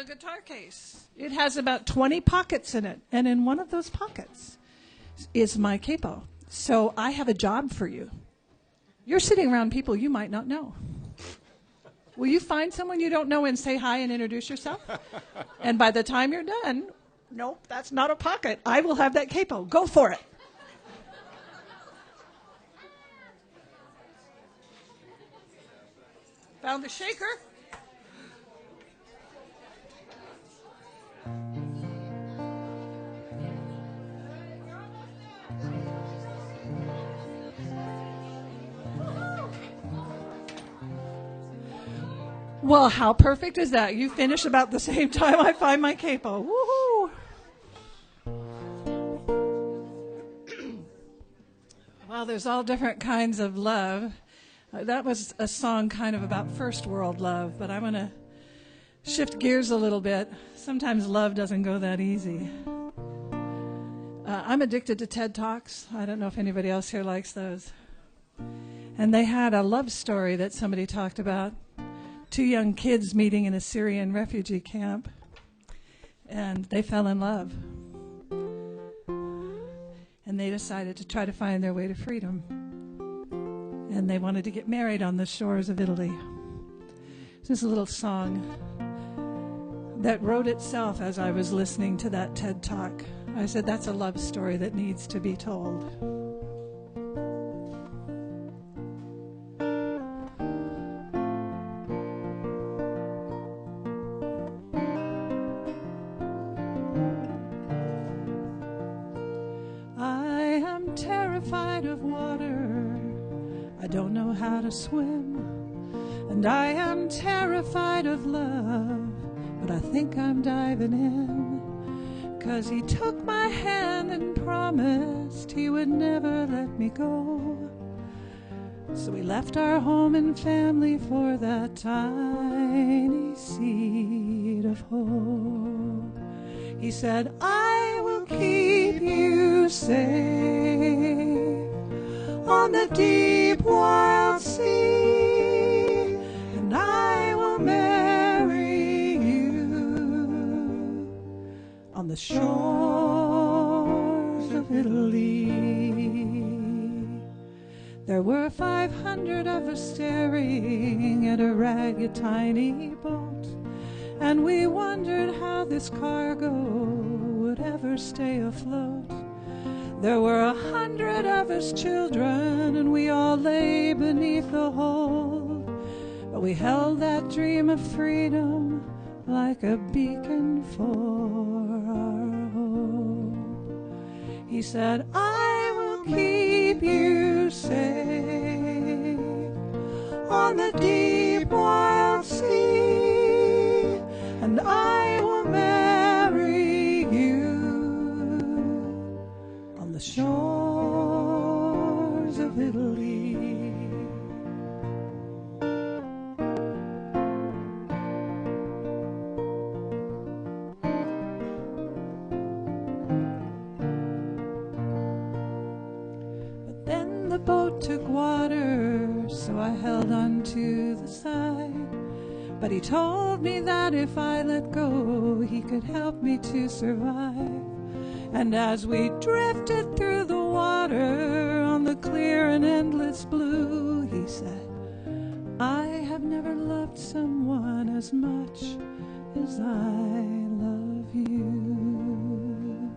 the guitar case. It has about 20 pockets in it, and in one of those pockets is my capo. So I have a job for you. You're sitting around people you might not know. Will you find someone you don't know and say hi and introduce yourself? And by the time you're done, nope, that's not a pocket. I will have that capo. Go for it. Found the shaker. Well, how perfect is that? You finish about the same time I find my capo. Woohoo! Well, there's all different kinds of love. That was a song kind of about first world love, but I'm going to shift gears a little bit. Sometimes love doesn't go that easy. I'm addicted to TED Talks. I don't know if anybody else here likes those. And they had a love story that somebody talked about. 2 young kids meeting in a Syrian refugee camp, and they fell in love. And they decided to try to find their way to freedom. And they wanted to get married on the shores of Italy. This is a little song that wrote itself as I was listening to that TED Talk. I said, that's a love story that needs to be told. Terrified of water, I don't know how to swim, and I am terrified of love, but I think I'm diving in, 'cause he took my hand and promised he would never let me go. So we left our home and family for that tiny seed of hope. He said, I will keep you safe on the deep wild sea, and I will marry you on the shores of Italy. There were 500 of us staring at a ragged tiny boat, and we wondered how this cargo would ever stay afloat. There were 100 of us children, and we all lay beneath the hold, but we held that dream of freedom like a beacon for our hope. He said, I will keep you safe on the deep wild sea, and I will marry you on the shores of Italy. But then the boat took water, so I held on to the side. But he told me that if I let go, he could help me to survive. And as we drifted through the water on the clear and endless blue, he said, I have never loved someone as much as I love you.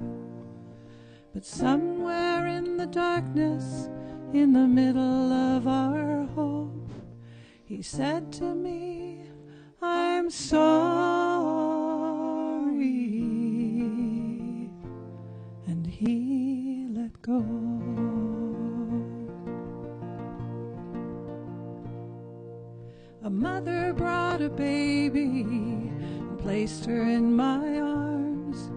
But somewhere in the darkness, in the middle of our hope, he said to me, I'm sorry, and he let go. A mother brought a baby and placed her in my arms.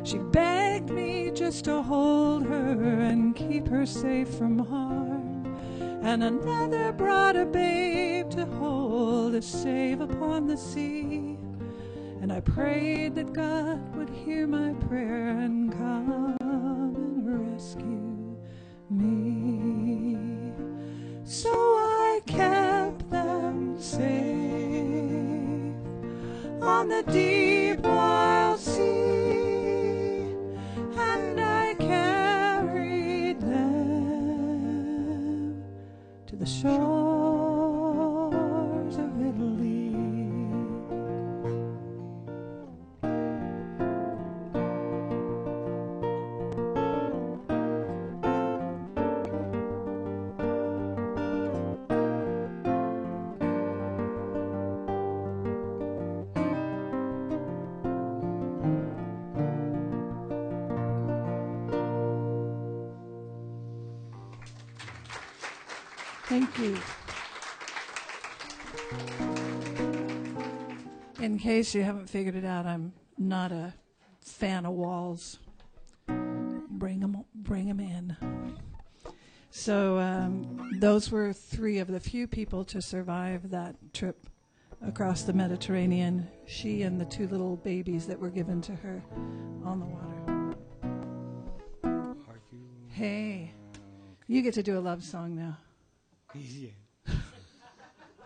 She begged me just to hold her and keep her safe from harm. And another brought a babe to hold, to save upon the sea. And I prayed that God would hear my prayer and come and rescue me. So I kept them safe on on the deep wild sea, and I carried them to the shores of Italy. Thank you. In case you haven't figured it out, I'm not a fan of walls. Bring 'em in. So those were three of the few people to survive that trip across the Mediterranean. She and the two little babies that were given to her on the water. Hey, you get to do a love song now. Yeah.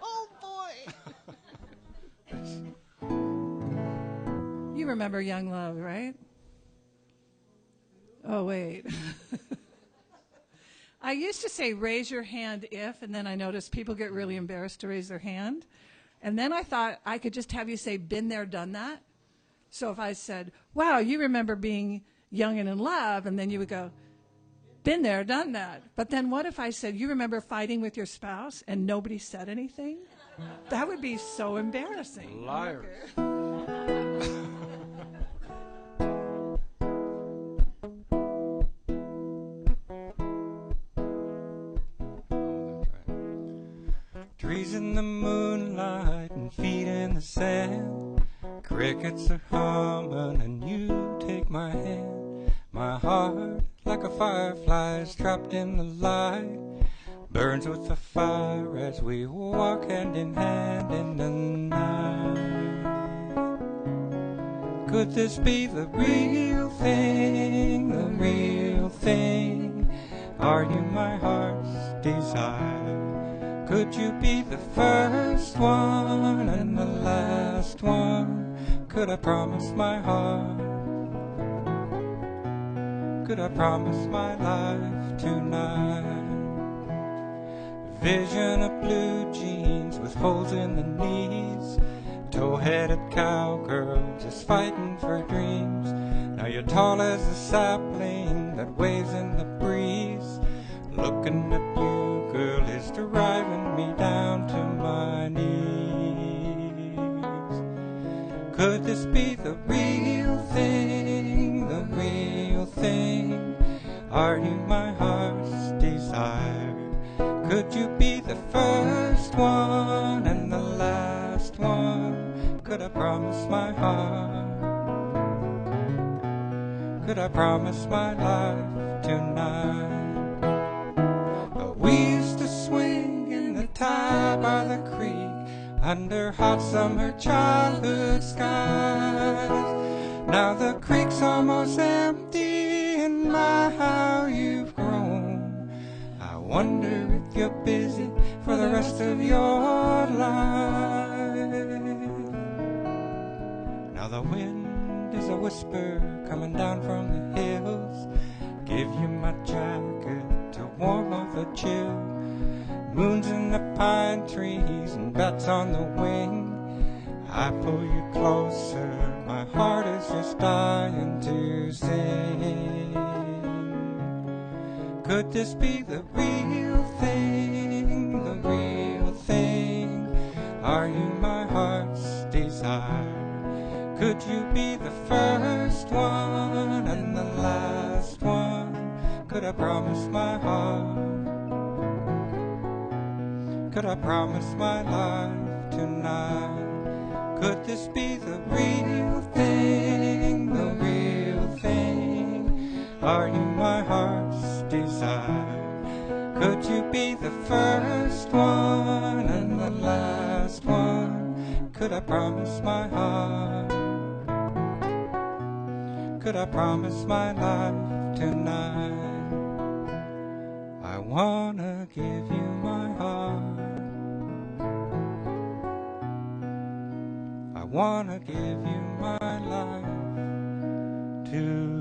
Oh, boy. You remember Young Love, right? Oh, wait. I used to say raise your hand if, and then I noticed people get really embarrassed to raise their hand. And then I thought I could just have you say been there, done that. So if I said, wow, you remember being young and in love, and then you would go, been there, done that. But then what if I said, you remember fighting with your spouse and nobody said anything? That would be so embarrassing. Liars. Trees in the moonlight and feet in the sand. Crickets are humming and you take my hand. My heart, like a firefly, is trapped in the light. Burns with the fire as we walk hand in hand in the night. Could this be the real thing, the real thing? Are you my heart's desire? Could you be the first one and the last one? Could I promise my heart? Could I promise my life tonight? Vision of blue jeans with holes in the knees, tow-headed cowgirl just fighting for dreams. Now you're tall as a sapling that waves in the breeze. Looking at you, girl, is driving me down to my knees. Could this be the real thing, the real thing? Are you my heart's desire? Could you be the first one and the last one? Could I promise my heart? Could I promise my life tonight? But we used to swing in the tide by the creek under hot summer childhood skies. Now the creek's almost empty and my how you've grown. I wonder if you're busy for the rest of your life. Now the wind is a whisper coming down from the hills. Give you my jacket to warm off the chill. Moons in the pine trees and bats on the wing. I pull you closer, my heart is just dying to sing. Could this be the real thing, the real thing? Are you my heart's desire? Could you be the first one and the last one? Could I promise my heart? Could I promise my life tonight? Could this be the real thing, the real thing? Are you my heart's desire? Could you be the first one and the last one? Could I promise my heart? Could I promise my life tonight? I wanna give you my heart. I want to give you my life tonight.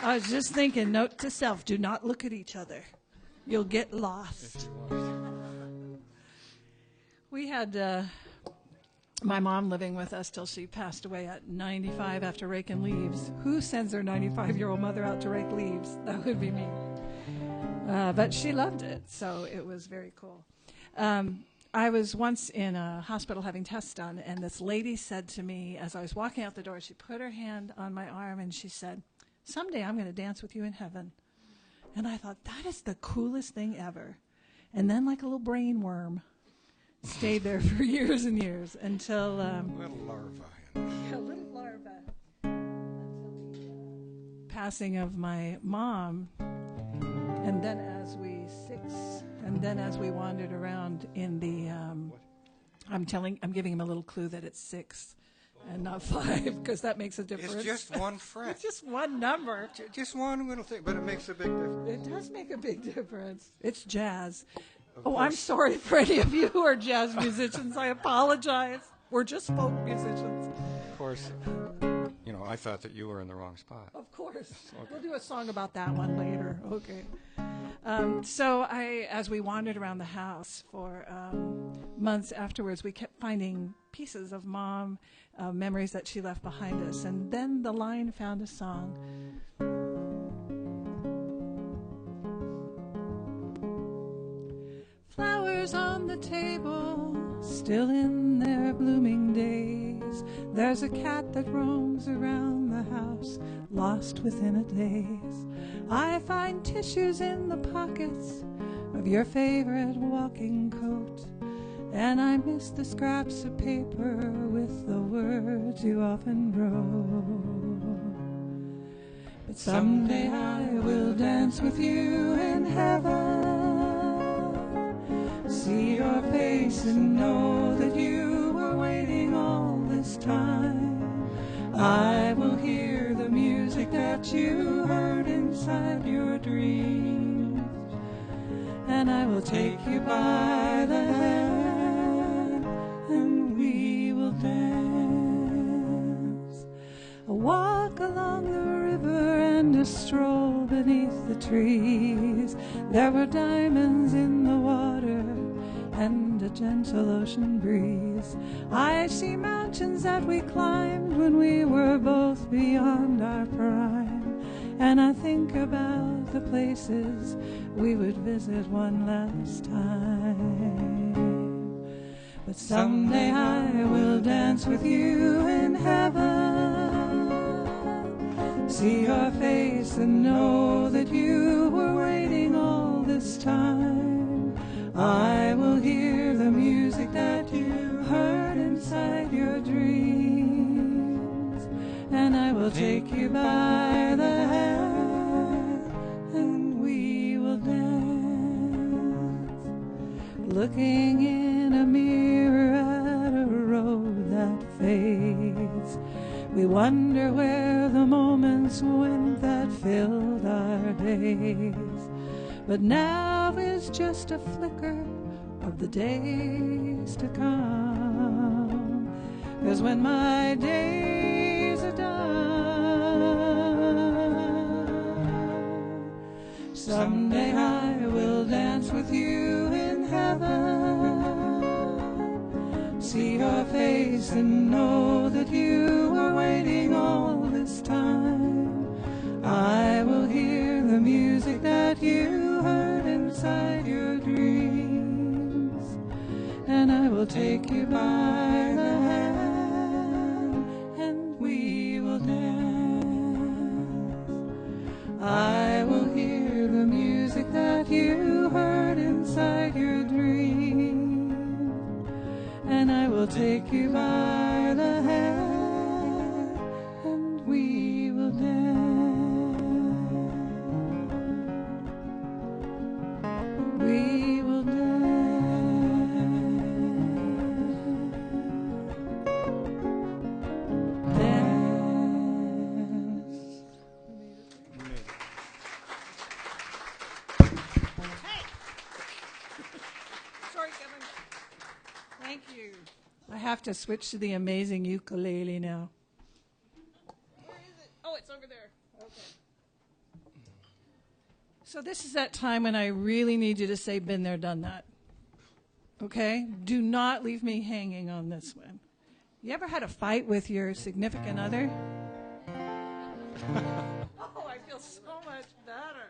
I was just thinking, note to self, do not look at each other. You'll get lost. We had my mom living with us till she passed away at 95 after raking leaves. Who sends their 95-year-old mother out to rake leaves? That would be me. But she loved it, so it was very cool. I was once in a hospital having tests done, and this lady said to me, as I was walking out the door, she put her hand on my arm and she said, "Someday I'm going to dance with you in heaven." And I thought, that is the coolest thing ever. And then, like a little brain worm, stayed there for years and years until... little larva. A little larva. Until the passing of my mom. And then as we wandered around in the... I'm giving him a little clue that it's 6 and not 5, because that makes a difference. It's just one fret. It's just one number. Just one little thing, but it makes a big difference. It does make a big difference. It's jazz. Oh, I'm sorry for any of you who are jazz musicians. I apologize. We're just folk musicians. Of course, I thought that you were in the wrong spot. Of course. Okay. We'll do a song about that one later. Okay. So as we wandered around the house for months afterwards, we kept finding pieces of Mom, memories that she left behind us. And then the line found a song. Flowers on the table, still in their blooming days. There's a cat that roams around the house, lost within a daze. I find tissues in the pockets of your favorite walking coat, and I miss the scraps of paper with the words you often wrote. But someday I will dance with you in heaven, see your face and know that you were waiting all this time. I will hear the music that you heard inside your dreams, and I will take you by the hand, and we will dance. A walk along the river and a stroll beneath the trees. There were diamonds in the water and a gentle ocean breeze. I see mountains that we climbed when we were both beyond our prime, and I think about the places we would visit one last time. But someday I will dance with you in heaven, see your face and know that you were waiting all this time. I will hear the music that you heard inside your dreams, and I will take you by the hand, and we will dance. Looking in a mirror at a road that fades, we wonder where the moments went that filled our days. But now is just a flicker of the days to come, 'cause when my days are done, someday I will dance with you in heaven, see your face and know that you were waiting all this time. I will hear the music that you heard inside your dreams, and I will take you by the hand, and we will dance. I will hear the music that you heard inside your dreams, and I will take you by the hand, and we will dance. We will dance. you. I have to switch to the amazing ukulele now. Where is it? Oh, it's over there. Okay. So this is that time when I really need you to say, been there, done that. Okay? Do not leave me hanging on this one. You ever had a fight with your significant other? Oh, I feel so much better.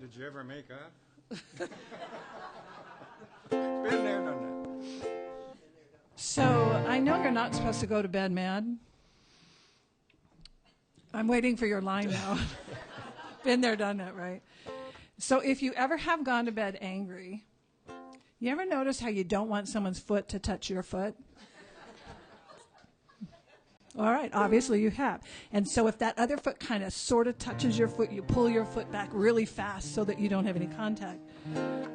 Did you ever make up? Been there, done that. So I know you're not supposed to go to bed mad. I'm waiting for your line now. Been there, done that, right? So if you ever have gone to bed angry, you ever notice how you don't want someone's foot to touch your foot? All right, obviously you have. And so if that other foot kind of sort of touches your foot, you pull your foot back really fast so that you don't have any contact.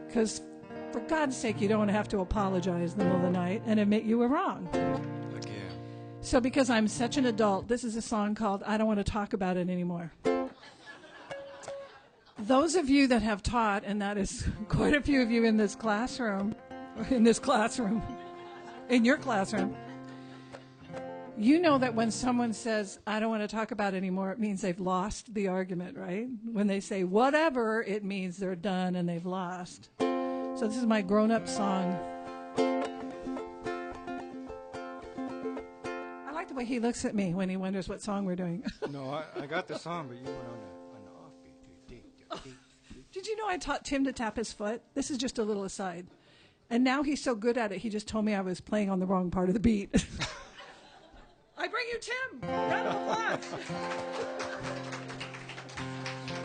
Because for God's sake, you don't want to have to apologize in the middle of the night and admit you were wrong. Again. So because I'm such an adult, this is a song called I Don't Want to Talk About It Anymore. Those of you that have taught, and that is quite a few of you in your classroom, you know that when someone says, I don't want to talk about it anymore, it means they've lost the argument, right? When they say whatever, it means they're done and they've lost. So this is my grown-up song. I like the way he looks at me when he wonders what song we're doing. No, I got the song, but you went on the offbeat. Did you know I taught Tim to tap his foot? This is just a little aside. And now he's so good at it, he just told me I was playing on the wrong part of the beat. I bring you Tim. Round of applause.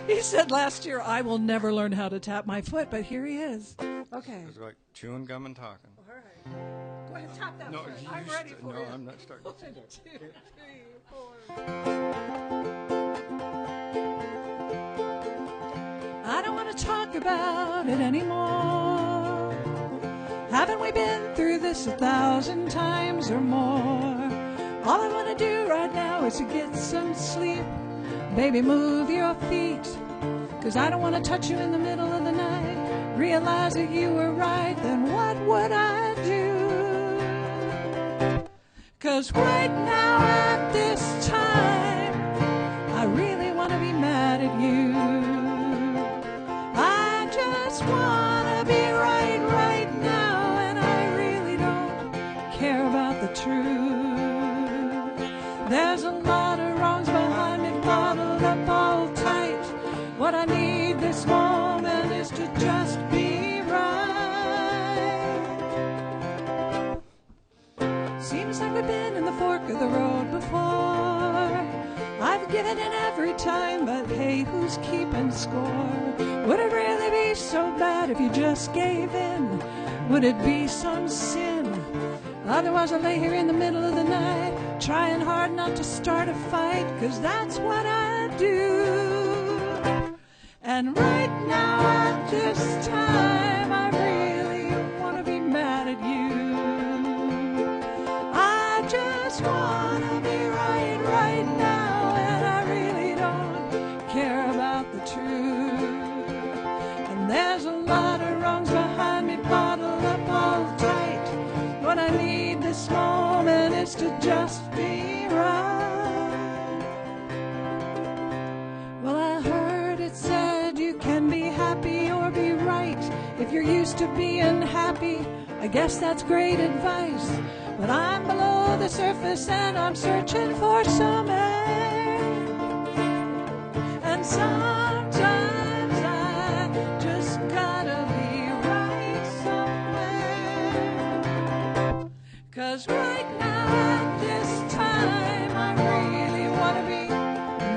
He said last year, I will never learn how to tap my foot, but here he is. Okay. It's like chewing gum and talking. All right. Go ahead, tap that foot. you I'm ready for no, it. I'm not starting. 1, 2, 3, 4. I don't want to talk about it anymore. Haven't we been through this 1,000 times or more? All I want to do right now is to get some sleep. Baby, move your feet, 'cause I don't want to touch you in the middle of the night. Realize that you were right, then what would I do? 'Cause right now at this time, I really want to be mad at you. I just want to be right now, and I really don't care about the truth. There's a lot of wrongs behind me, bottled up all tight. What I need this moment is to just be right. Seems like we've been in the fork of the road before. I've given in every time, but hey, who's keeping score? Would it really be so bad if you just gave in? Would it be some sin? Otherwise I lay here in the middle of the night, trying hard not to start a fight, 'cause that's what I do. And right now at this time, I really want to be mad at you. I just want to be right now, and I really don't care about the truth. And there's a lot of wrongs behind me, bottled up all tight. What I need this moment is to just be right. Well, I heard it said you can be happy or be right. If you're used to being happy, I guess that's great advice. But I'm below the surface and I'm searching for some air. And sometimes I just gotta be right somewhere. 'Cause right now at this time, I really want to be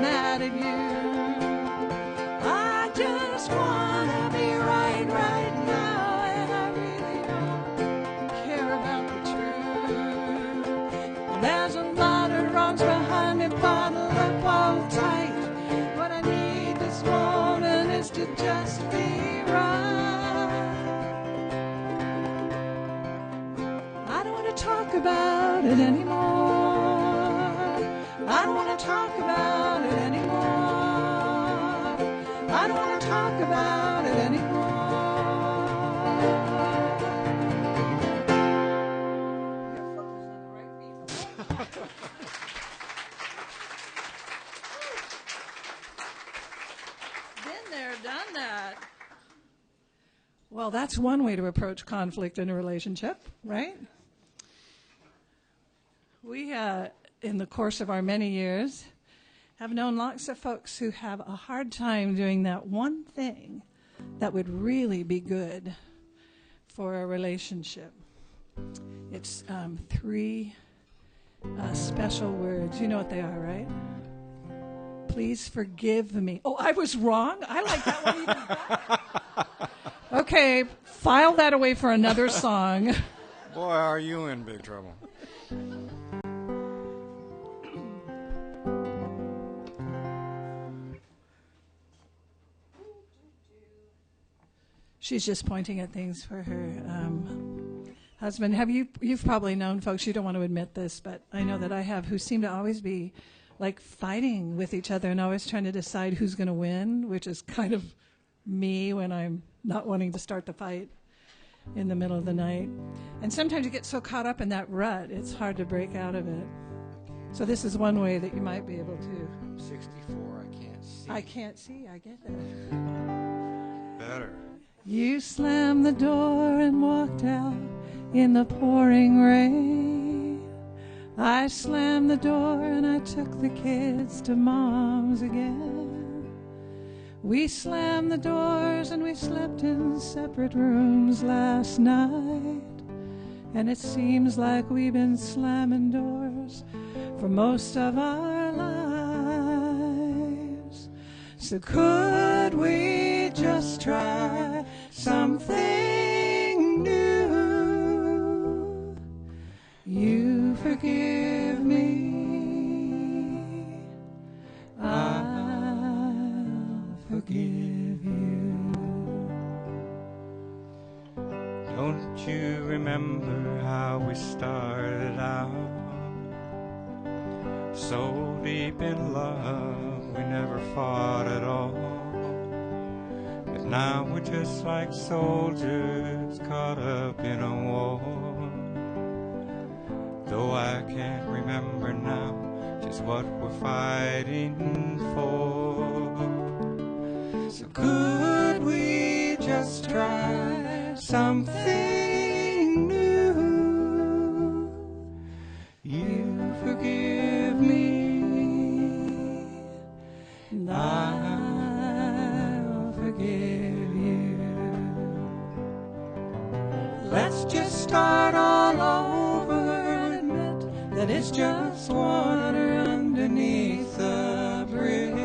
mad at you. I just want to be right now, and I really don't care about the truth. There's a lot of wrongs behind me, bottled up all tight. What I need this morning is to just be right. I don't want to talk about it anymore. I don't want to talk about it anymore. I don't want to talk about it anymore. done that. Well, that's one way to approach conflict in a relationship, right? We, in the course of our many years, have known lots of folks who have a hard time doing that one thing that would really be good for a relationship. It's three special words. You know what they are, right? Please forgive me. Oh, I was wrong? I like that one even better. Okay, file that away for another song. Boy, are you in big trouble. She's just pointing at things for her husband. You've probably known folks, you don't want to admit this, but I know that I have, who seem to always be like fighting with each other and always trying to decide who's going to win, which is kind of me when I'm not wanting to start the fight in the middle of the night. And sometimes you get so caught up in that rut, it's hard to break out of it. So this is one way that you might be able to. 64, I can't see. I can't see, I get that. Better. You slammed the door and walked out in the pouring rain. I slammed the door and I took the kids to mom's again. We slammed the doors and we slept in separate rooms last night. And it seems like we've been slamming doors for most of our lives. So could we just try something new? You forgive me, I'll forgive you. Don't you remember how we started out? So deep in love, we never fought at all. But now we're just like soldiers caught up in a war. Though I can't remember now just what we're fighting for. So could we just try something new? You forgive me, and I'll forgive you. Let's just start all over, admit that it's just water underneath the bridge.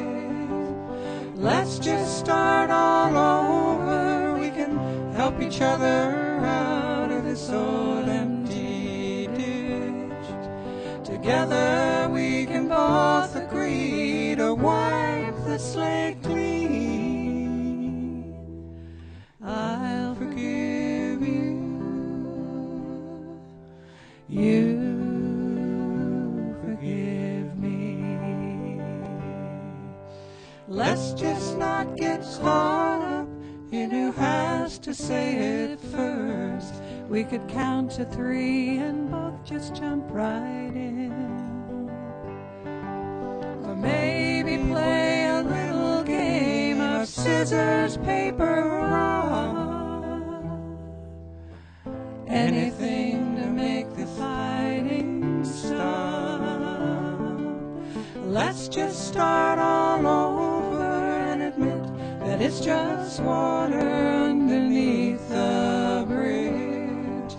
Let's just start all over, we can help each other out of this old empty ditch. Together we can both agree to wipe the slate clean. I'll forgive you, you forgive me. Let's just not get caught up in who has to say it first. We could count to 3 and both just jump right in. Or maybe play a little game of scissors, paper, rock. Anything to make the fighting stop. Let's just start all over and admit that it's just water underneath the bridge.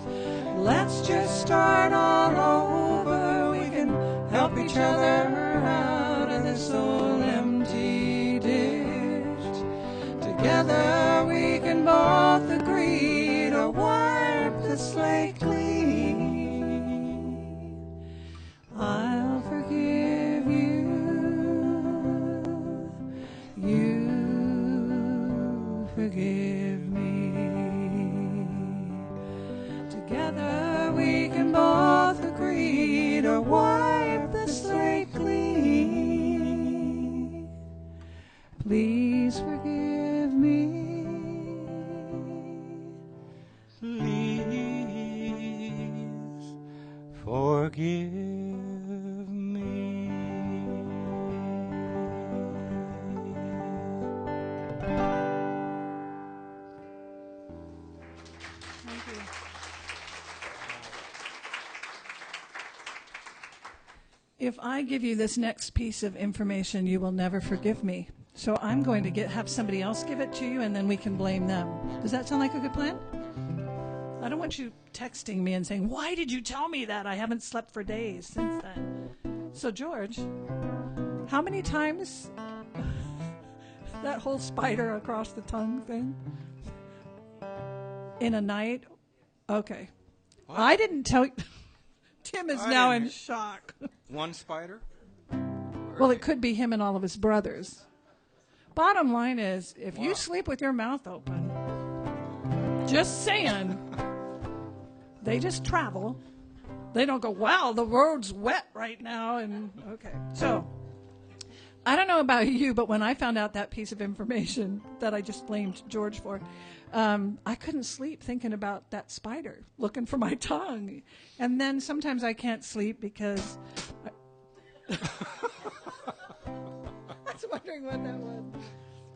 Let's just start all over, we can help each other out of this old empty ditch. Together we can both agree to wipe the slate clean. I'll forgive you, you forgive me. Together we can both agree to wipe the slate clean. Please forgive me. Please forgive me. if I give you this next piece of information, you will never forgive me. So I'm going to have somebody else give it to you, and then we can blame them. Does that sound like a good plan? I don't want you texting me and saying, why did you tell me that? I haven't slept for days since then. So, George, how many times that whole spider across the tongue thing? In a night? Okay. What? I didn't tell you. Tim is now in shock. One spider? Well, it could be him and all of his brothers. Bottom line is, if you sleep with your mouth open, just saying, they just travel. They don't go, wow, the road's wet right now. And okay. So, I don't know about you, but when I found out that piece of information that I just blamed George for, I couldn't sleep thinking about that spider looking for my tongue. And then sometimes I can't sleep because I was wondering what that was.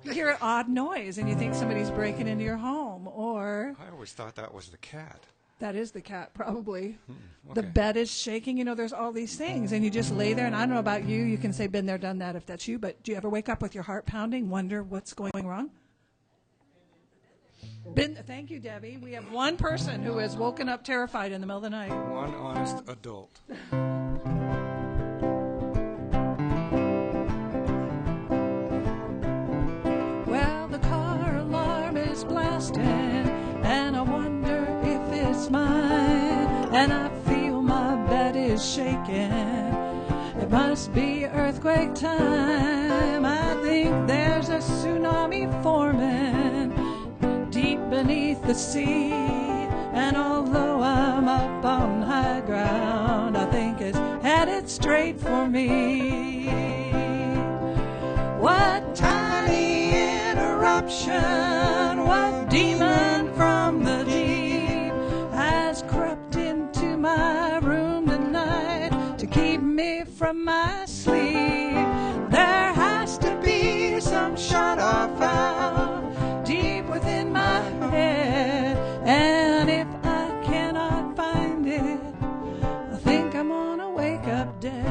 You hear an odd noise and you think somebody's breaking into your home, or... I always thought that was the cat. That is the cat, probably. Okay. The bed is shaking. You know, there's all these things. And you just lay there, and I don't know about you. You can say, been there, done that if that's you. But do you ever wake up with your heart pounding, wonder what's going wrong? Thank you, Debbie. We have one person who has woken up terrified in the middle of the night. One honest adult. Well, the car alarm is blasting, and I wonder if it's mine. And I feel my bed is shaking. It must be earthquake time. I think there's a tsunami forming deep beneath the sea. And although I'm up on high ground, I think it's headed straight for me. What tiny interruption, what demon from the deep has crept into my room tonight to keep me from my sleep? There has to be some shut-off valve deep within my head, and if I cannot find it, I think I'm gonna wake up dead.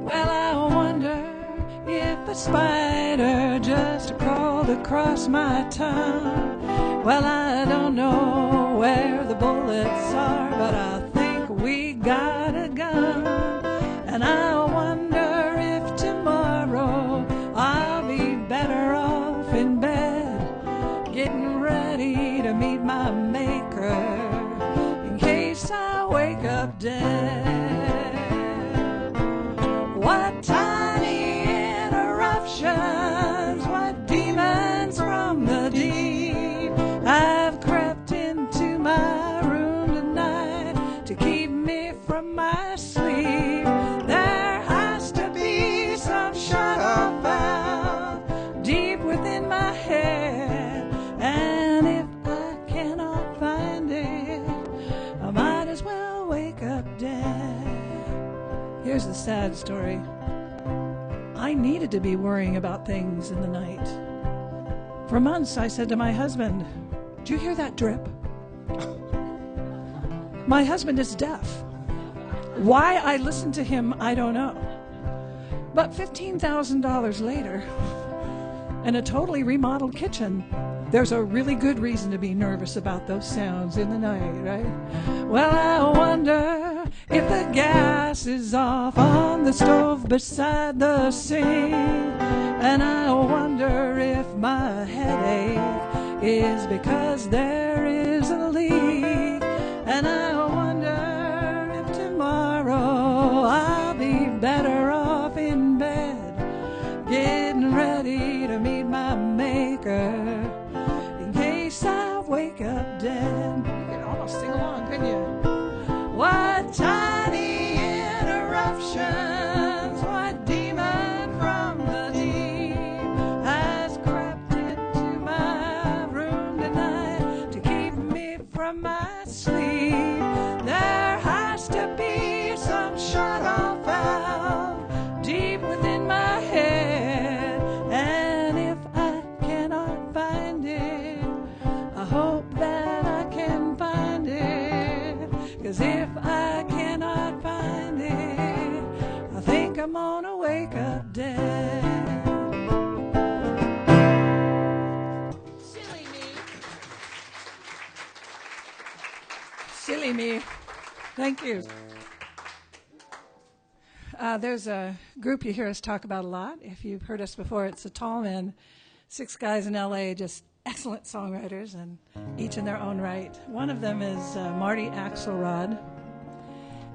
Well, I wonder if a spider just crawled across my tongue. Well, I don't know where the bullets are, but I think we got a gun. And I wonder if tomorrow I'll be better off in bed, getting ready to meet my maker in case I wake up dead. What tiny interruptions, what demons from the deep have crept into my room tonight to keep me from my sleep. There has to be some shut-off valve deep within my head, and if I cannot find it, I might as well wake up dead. Here's the sad story. I needed to be worrying about things in the night. For months, I said to my husband, "Do you hear that drip?" My husband is deaf. Why I listened to him, I don't know. But $15,000 later, and a totally remodeled kitchen, there's a really good reason to be nervous about those sounds in the night, right? Well, I wonder if the gas is off on the stove beside the sink. And I wonder if my headache is because there is a leak. And I wonder if tomorrow I'll be better off in bed, getting ready to meet my maker in case I wake up dead. You could almost sing along, couldn't you? What tiny interruptions, what demon from the deep has crept into my room tonight to keep me from my sleep? There has to be some shut-off valve wake up dead. Silly me. Silly me. Thank you. There's a group you hear us talk about a lot. If you've heard us before, it's the Tall Men, 6 guys in L.A., just excellent songwriters, and each in their own right. One of them is Marty Axelrod.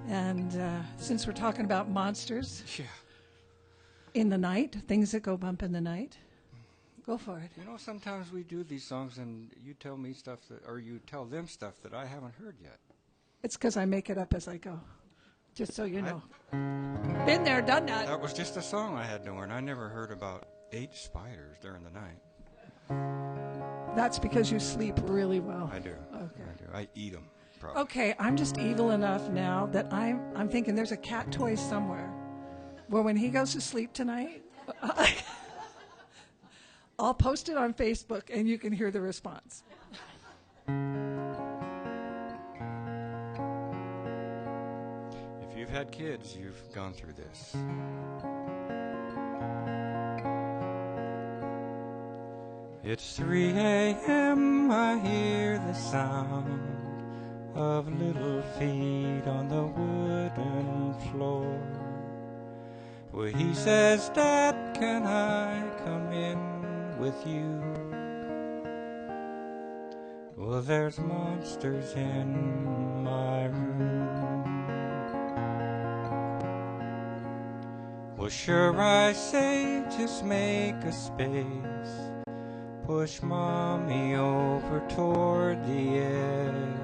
And since we're talking about monsters in the night, things that go bump in the night, go for it. You know, sometimes we do these songs and you tell me stuff or you tell them stuff that I haven't heard yet. It's because I make it up as I go, just so you know. Been there, done that. That was just a song I had to learn. I never heard about 8 spiders during the night. That's because you sleep really well. I do. Okay. I do. I eat them. Probably. Okay, I'm just evil enough now that I'm thinking there's a cat toy somewhere where when he goes to sleep tonight, I'll post it on Facebook and you can hear the response. If you've had kids, you've gone through this. It's 3 a.m., I hear the sound of little feet on the wooden floor. Well, he says, Dad, can I come in with you? Well, there's monsters in my room. Well, sure, I say, just make a space. Push Mommy over toward the edge.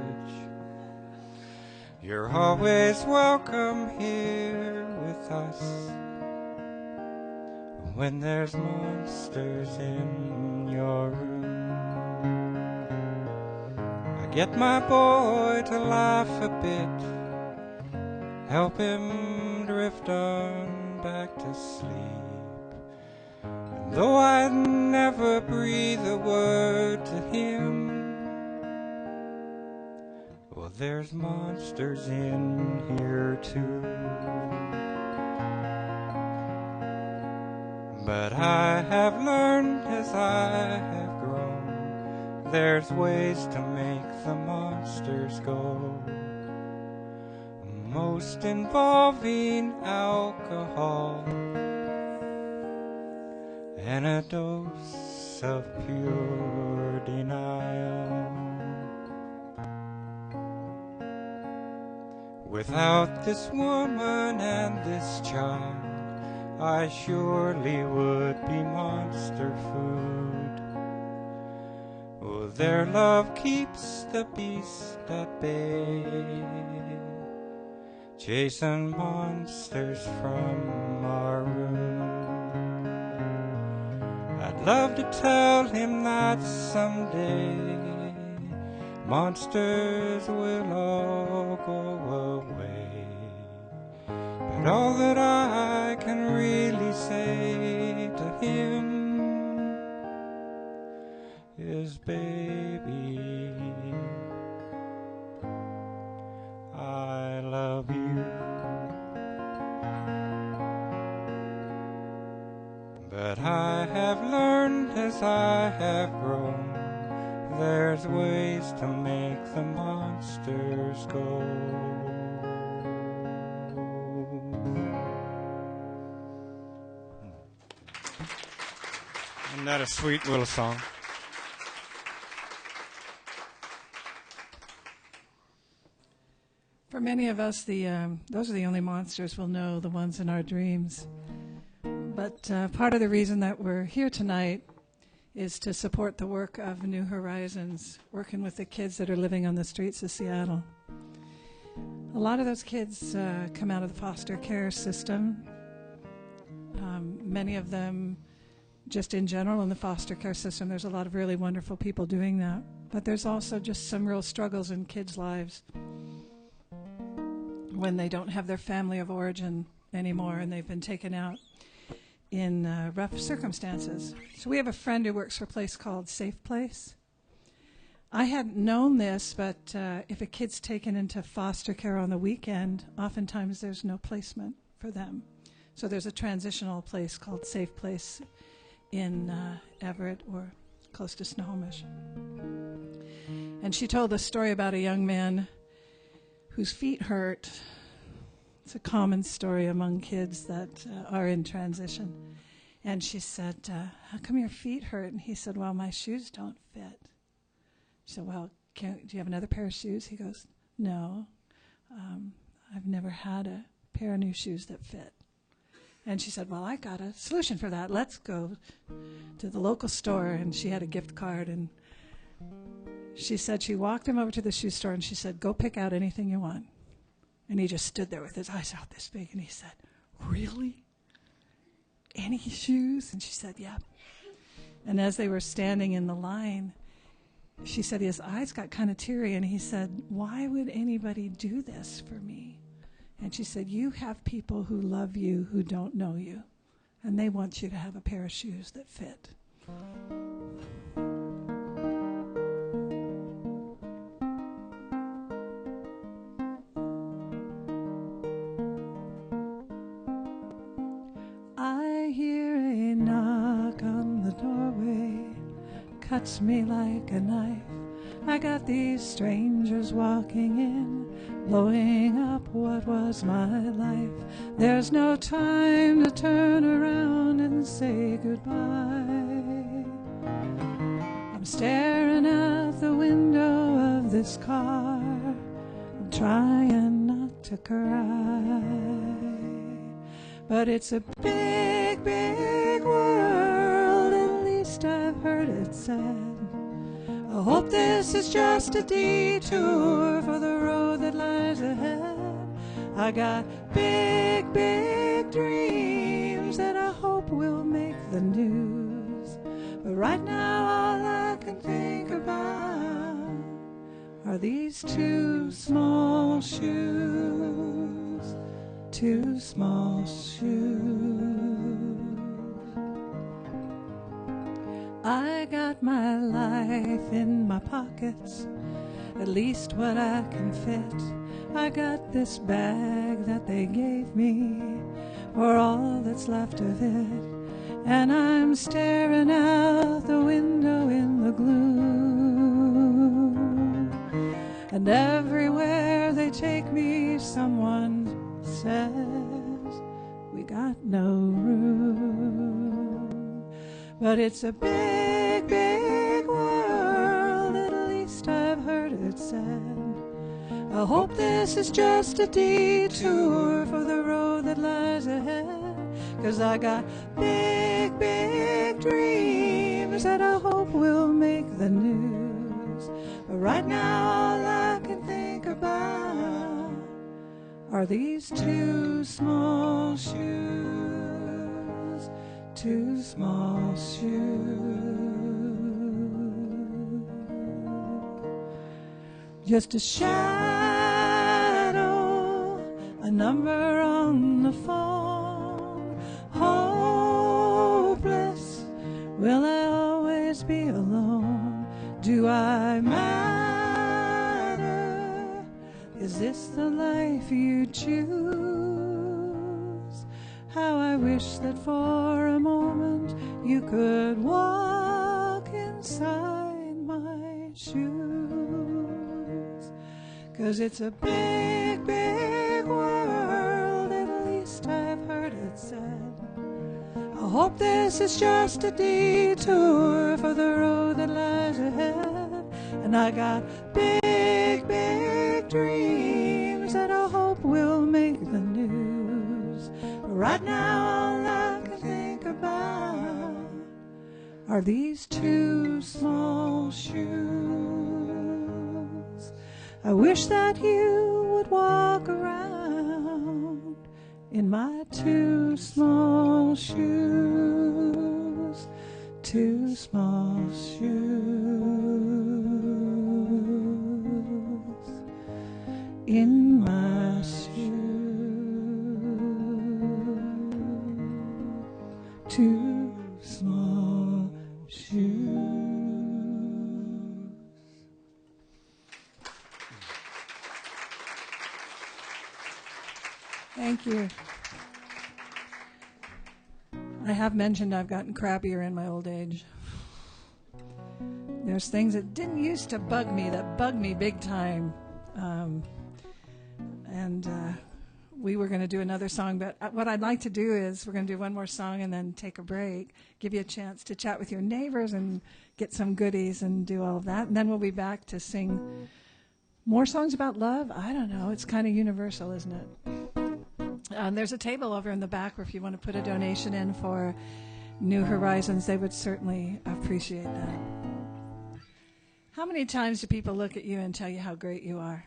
You're always welcome here with us when there's monsters in your room. I get my boy to laugh a bit, help him drift on back to sleep. Though I'd never breathe a word to him, well, there's monsters in here too. But I have learned as I have grown, there's ways to make the monsters go, most involving alcohol and a dose of pure denial. Without this woman and this child, I surely would be monster food. Oh, their love keeps the beast at bay, chasing monsters from our room. I'd love to tell him that someday monsters will all go away, but all that I can really say to him is, baby, I love you. But I have learned as I have grown, there's ways to make the monsters go. Isn't that a sweet little song? For many of us, those are the only monsters we'll know, the ones in our dreams. But part of the reason that we're here tonight is to support the work of New Horizons, working with the kids that are living on the streets of Seattle. A lot of those kids come out of the foster care system. Many of them, just in general in the foster care system, there's a lot of really wonderful people doing that. But there's also just some real struggles in kids' lives when they don't have their family of origin anymore and they've been taken out in rough circumstances. So we have a friend who works for a place called Safe Place. I hadn't known this, but if a kid's taken into foster care on the weekend, oftentimes there's no placement for them. So there's a transitional place called Safe Place in Everett or close to Snohomish. And she told the story about a young man whose feet hurt. It's a common story among kids that are in transition. And she said, how come your feet hurt? And he said, well, my shoes don't fit. She said, well, do you have another pair of shoes? He goes, no, I've never had a pair of new shoes that fit. And she said, well, I got a solution for that. Let's go to the local store. And she had a gift card. And she said she walked him over to the shoe store and she said, go pick out anything you want. And he just stood there with his eyes out this big. And he said, really? Any shoes? And she said, yeah. And as they were standing in the line, she said his eyes got kind of teary. And he said, why would anybody do this for me? And she said, you have people who love you who don't know you, and they want you to have a pair of shoes that fit. I hear a knock on the doorway, cuts me like a knife. I got these strangers walking in, blowing up what was my life. There's no time to turn around and say goodbye. I'm staring out the window of this car, I'm trying not to cry. But it's a big, big world, at least I've heard it said. I hope this is just a detour for the road that lies ahead. I got big, big dreams that I hope will make the news. But right now all I can think about are these two small shoes, two small shoes. I got my life in my pockets, at least what I can fit. I got this bag that they gave me for all that's left of it. And I'm staring out the window in the gloom. And everywhere they take me, someone says, we got no room. But it's a big, big world, at least I've heard it said. I hope this is just a detour for the road that lies ahead. 'Cause I got big, big dreams that I hope will make the news. But right now all I can think about are these two small shoes, two small shoes. Just a shadow, a number on the phone. Hopeless, will I always be alone? Do I matter? Is this the life you choose? How I wish that for a moment you could walk inside my shoes. 'Cause it's a big, big world, at least I've heard it said. I hope this is just a detour for the road that lies ahead. And I got big, big dreams that I hope will make the news. But right now all I can think about are these two small shoes. I wish that you would walk around in my two small shoes, two small shoes, in my shoes, two small shoes. Thank you. I have mentioned I've gotten crappier in my old age. There's things that didn't used to bug me that bug me big time. We were going to do another song, but what I'd like to do is we're going to do one more song and then take a break, give you a chance to chat with your neighbors and get some goodies and do all of that. And then we'll be back to sing more songs about love. I don't know. It's kind of universal, isn't it? There's a table over in the back where if you want to put a donation in for New Horizons, they would certainly appreciate that. How many times do people look at you and tell you how great you are?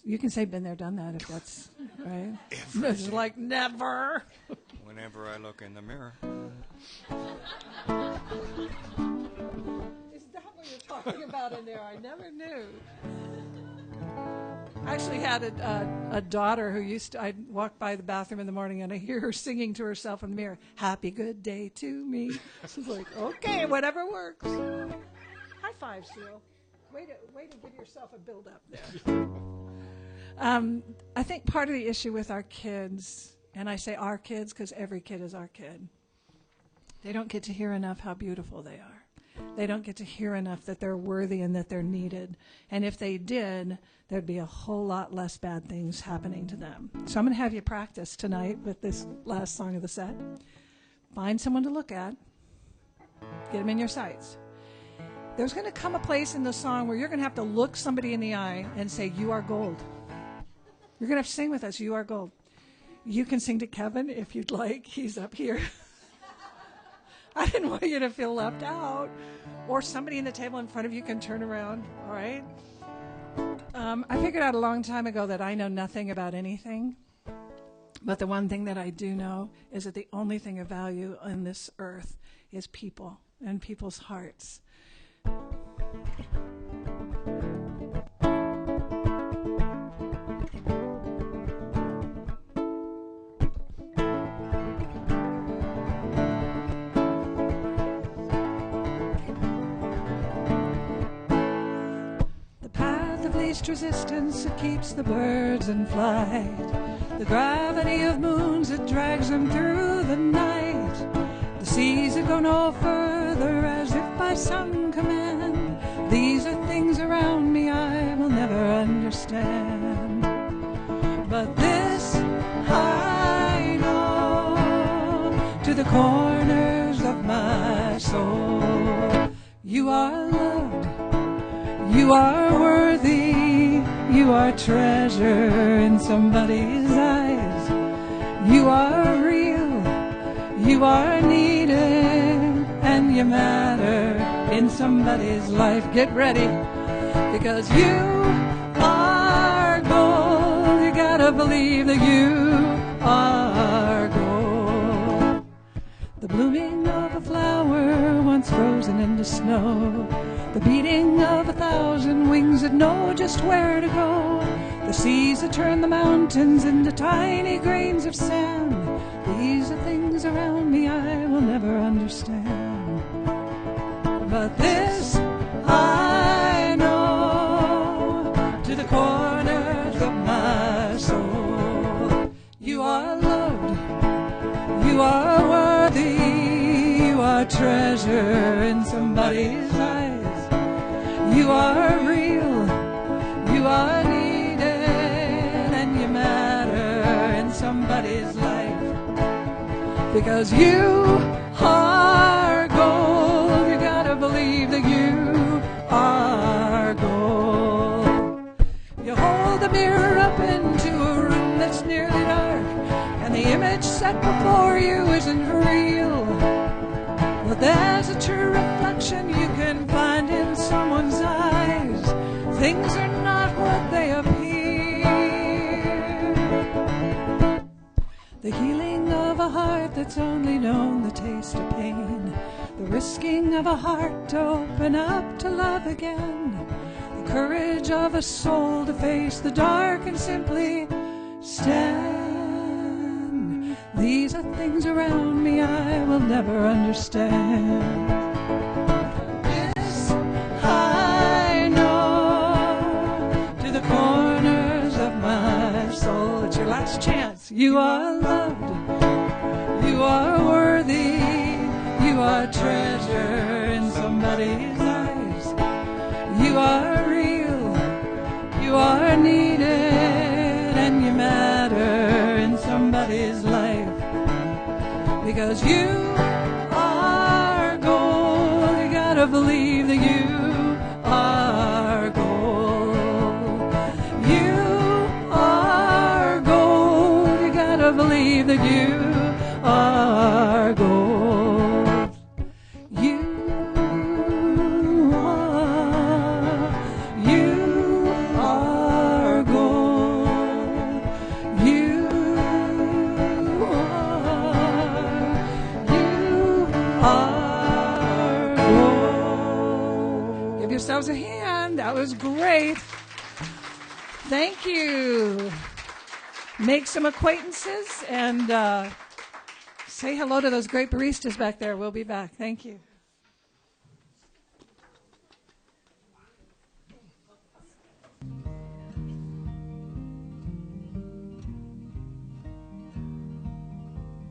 You can say been there, done that if that's right. It's like never. Whenever I look in the mirror. Is that what you're talking about in there? I never knew. I actually had a daughter who I'd walk by the bathroom in the morning and I hear her singing to herself in the mirror, "Happy good day to me." She's like, okay, whatever works. High five, Seal. Way to give yourself a build up there. I think part of the issue with our kids, and I say our kids because every kid is our kid, they don't get to hear enough how beautiful they are. They don't get to hear enough that they're worthy and that they're needed. And if they did, there'd be a whole lot less bad things happening to them. So I'm going to have you practice tonight with this last song of the set. Find someone to look at. Get them in your sights. There's going to come a place in the song where you're going to have to look somebody in the eye and say, "You are gold." You're going to have to sing with us, "You are gold." You can sing to Kevin if you'd like. He's up here. I didn't want you to feel left out. Or somebody in the table in front of you can turn around, all right? I figured out a long time ago that I know nothing about anything. But the one thing that I do know is that the only thing of value on this earth is people and people's hearts. Least resistance that keeps the birds in flight, the gravity of moons that drags them through the night, the seas that go no further as if by some command. These are things around me I will never understand, but this I know to the corners of my soul. You are loved, you are worthy, you are treasure in somebody's eyes. You are real, you are needed, and you matter in somebody's life. Get ready, because you are gold. You gotta believe that you are gold. The blooming of a flower once frozen into snow, the beating of 1,000 wings that know just where to go, the seas that turn the mountains into tiny grains of sand. These are things around me I will never understand, but this I know to the corners of my soul. You are loved, you are worthy, you are treasure in somebody's eyes. You are real, you are needed, and you matter in somebody's life, because you are gold. You gotta believe that you are gold. You hold the mirror up into a room that's nearly dark, and the image set before you isn't real, but there's a true reflection you can find in someone's eyes. Things are not what they appear. The healing of a heart that's only known the taste of pain, the risking of a heart to open up to love again, the courage of a soul to face the dark and simply stand. These are things around me I will never understand. This I know to the corners of my soul. It's your last chance. You are loved, you are worthy, You are treasure in somebody's lives. You are real. You are needed, and you matter in somebody's life. Because you are gold. You gotta believe that you are gold. You are gold. You gotta believe that you are gold. You are gold. You are gold. Give yourselves a hand. That was great. Thank you. Make some acquaintances and say hello to those great baristas back there. We'll be back. Thank you.